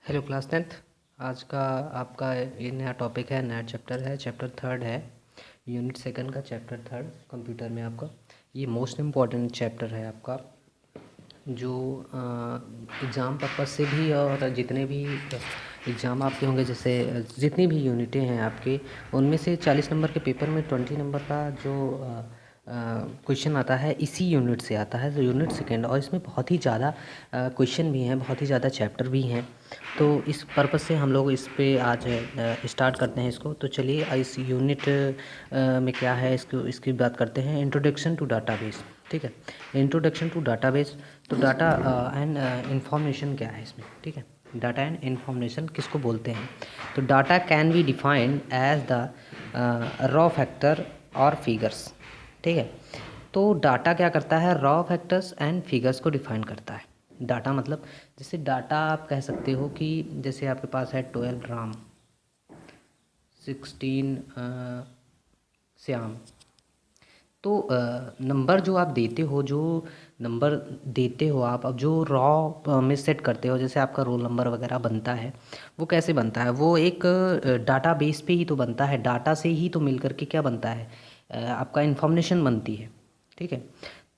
Hello class 10th। आज का आपका ये नया टॉपिक है, नया चैप्टर है, चैप्टर थर्ड है, यूनिट सेकंड का चैप्टर थर्ड कंप्यूटर में आपका। ये मोस्ट इम्पॉर्टेंट चैप्टर है आपका, जो एग्ज़ाम पर्पज़ से भी और जितने भी एग्ज़ाम आपके होंगे, जैसे जितनी भी यूनिटें हैं आपके, उनमें से 40 नंबर के पेपर में 20 नंबर का जो क्वेश्चन आता है इसी यूनिट से आता है, जो यूनिट सेकंड। और इसमें बहुत ही ज़्यादा क्वेश्चन भी हैं, बहुत ही ज़्यादा चैप्टर भी हैं। तो इस पर्पज़ से हम लोग इस पे आज स्टार्ट करते हैं इसको। तो चलिए इस यूनिट में क्या है इसको इसकी बात करते हैं। इंट्रोडक्शन टू डाटाबेस, ठीक है। Introduction to database. तो डाटा एंड इंफॉर्मेशन क्या है इसमें, ठीक है। डाटा एंड इंफॉर्मेशन किसको बोलते हैं? तो data can be defined as the raw factor और फिगर्स, ठीक है। तो डाटा क्या करता है? रॉ फैक्टर्स एंड फिगर्स को डिफाइन करता है। डाटा मतलब जैसे डाटा आप कह सकते हो कि जैसे आपके पास है 12 राम, 16 श्याम। तो नंबर जो आप देते हो, जो नंबर देते हो आप, अब जो रॉ में सेट करते हो, जैसे आपका रोल नंबर वगैरह बनता है, वो कैसे बनता है? वो एक डाटा बेस पे ही तो बनता है, डाटा से ही तो मिल करके क्या बनता है, आपका इन्फॉर्मेशन बनती है, ठीक है।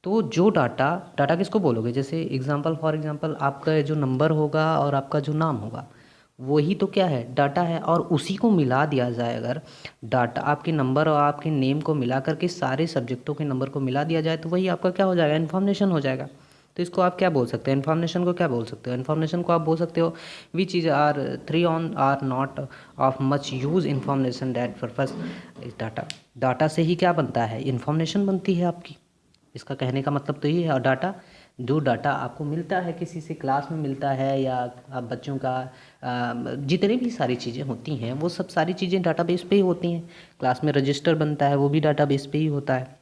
तो जो डाटा डाटा किसको बोलोगे? जैसे एग्जांपल फॉर एग्जांपल आपका जो नंबर होगा और आपका जो नाम होगा, वही तो क्या है, डाटा है। और उसी को मिला दिया जाए, अगर डाटा आपके नंबर और आपके नेम को मिला करके सारे सब्जेक्टों के नंबर को मिला दिया जाए, तो वही आपका क्या हो जाएगा, इन्फॉर्मेशन हो जाएगा। तो इसको आप क्या बोल सकते हैं? इन्फॉर्मेशन को क्या बोल सकते हो? इन्फॉर्मेशन को आप बोल सकते हो which is are three on are not of much use information that purpose is data. Data से ही क्या बनता है, इन्फॉर्मेशन बनती है आपकी। इसका कहने का मतलब तो ये है। और डाटा, जो डाटा आपको मिलता है किसी से, क्लास में मिलता है, या आप बच्चों का जितने भी सारी चीज़ें होती हैं, वो सब सारी चीज़ें डाटाबेस पे ही होती हैं। क्लास में रजिस्टर बनता है, वो भी डाटाबेस पे ही होता है।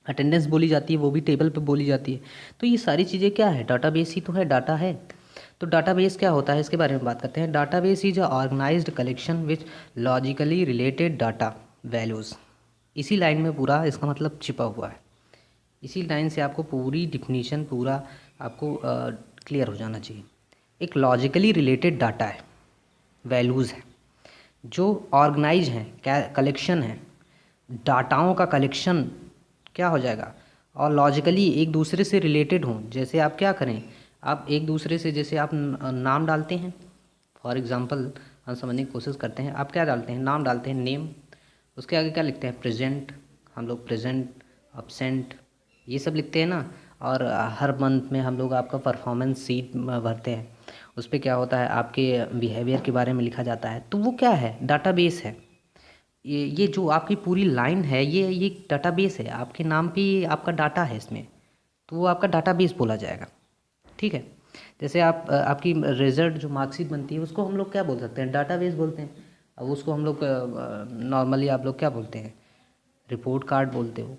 अटेंडेंस बोली जाती है, वो भी टेबल पे बोली जाती है। तो ये सारी चीज़ें क्या है, डाटाबेस ही तो है, डाटा है। तो डाटाबेस क्या होता है, इसके बारे में बात करते हैं। Database is a organized collection which logically related data values. इसी लाइन में पूरा इसका मतलब छिपा हुआ है। इसी लाइन से आपको पूरी डिफिनीशन पूरा आपको क्लियर हो जाना चाहिए। एक लॉजिकली रिलेटेड डाटा है, वैल्यूज़ है, जो ऑर्गेनाइज हैं, क्या कलेक्शन है, डाटाओं का कलेक्शन क्या हो जाएगा, और लॉजिकली एक दूसरे से रिलेटेड हों। जैसे आप क्या करें, आप एक दूसरे से, जैसे आप नाम डालते हैं, फॉर एग्ज़ाम्पल हम समझने की कोशिश करते हैं। आप क्या डालते हैं, नाम डालते हैं, नेम, उसके आगे क्या लिखते हैं, प्रेजेंट। हम लोग प्रेजेंट, अब्सेंट, ये सब लिखते हैं ना। और हर मंथ में हम लोग आपका परफॉर्मेंस सीट भरते हैं, उस पे क्या होता है, आपके बिहेवियर के बारे में लिखा जाता है। तो वो क्या है, डाटाबेस है। ये जो आपकी पूरी लाइन है, ये डाटाबेस है। आपके नाम पे ये आपका डाटा है इसमें, तो वो आपका डाटाबेस बोला जाएगा, ठीक है। जैसे आप आपकी रिजल्ट जो मार्कशीट बनती है, उसको हम लोग क्या बोल सकते हैं, डाटाबेस बोलते हैं। अब उसको हम लोग नॉर्मली आप लोग क्या बोलते हैं, रिपोर्ट कार्ड बोलते हो,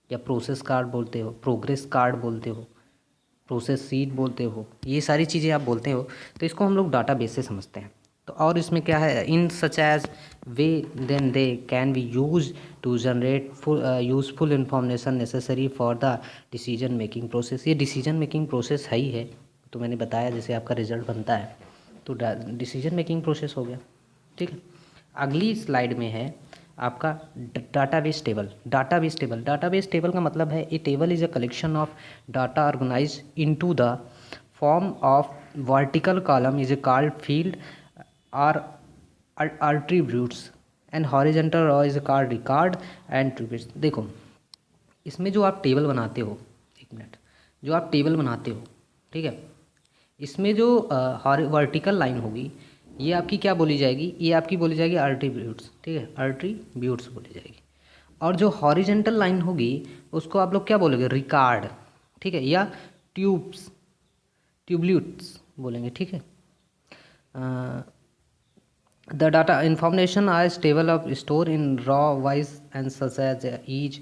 या प्रोसेस कार्ड बोलते हो, प्रोग्रेस कार्ड बोलते हो, प्रोसेस सीट बोलते हो, ये सारी चीज़ें आप बोलते हो। तो इसको हम लोग डाटाबेस से समझते हैं। तो और इसमें क्या है, in such as way then they can be use to generate useful information necessary for the decision making process. ये डिसीजन मेकिंग प्रोसेस है ही है। तो मैंने बताया जैसे आपका रिजल्ट बनता है, तो डिसीजन मेकिंग प्रोसेस हो गया, ठीक है। अगली स्लाइड में है आपका डाटाबेस टेबल। डाटाबेस टेबल का मतलब है, a table is a collection of data organize into the form of vertical column is called field और attributes and horizontal row is called record and tributes. देखो, इसमें जो आप टेबल बनाते हो, एक मिनट, जो आप टेबल बनाते हो, ठीक है, इसमें जो वर्टिकल लाइन होगी, ये आपकी क्या बोली जाएगी, ये आपकी बोली जाएगी एट्रीब्यूट्स, ठीक है, एट्रीब्यूट्स बोली जाएगी। और जो हॉरिजेंटल लाइन होगी, उसको आप लोग क्या बोलोगे, रिकॉर्ड, ठीक है, या ट्यूब्स, ट्यूबल्यूट्स बोलेंगे, ठीक है। The data information are stable of store in raw wise and such as each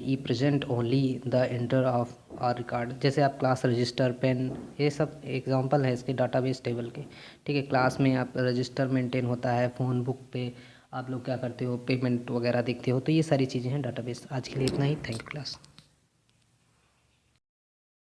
e present only the enter of और रिकॉर्ड। जैसे आप क्लास रजिस्टर, पेन, ये सब एग्जांपल है इसके डाटाबेस टेबल के, ठीक है। क्लास में आप रजिस्टर मेंटेन होता है, फ़ोन बुक पे आप लोग क्या करते हो, पेमेंट वगैरह देखते हो। तो ये सारी चीज़ें हैं डाटाबेस। आज के लिए इतना ही, थैंक यू क्लास।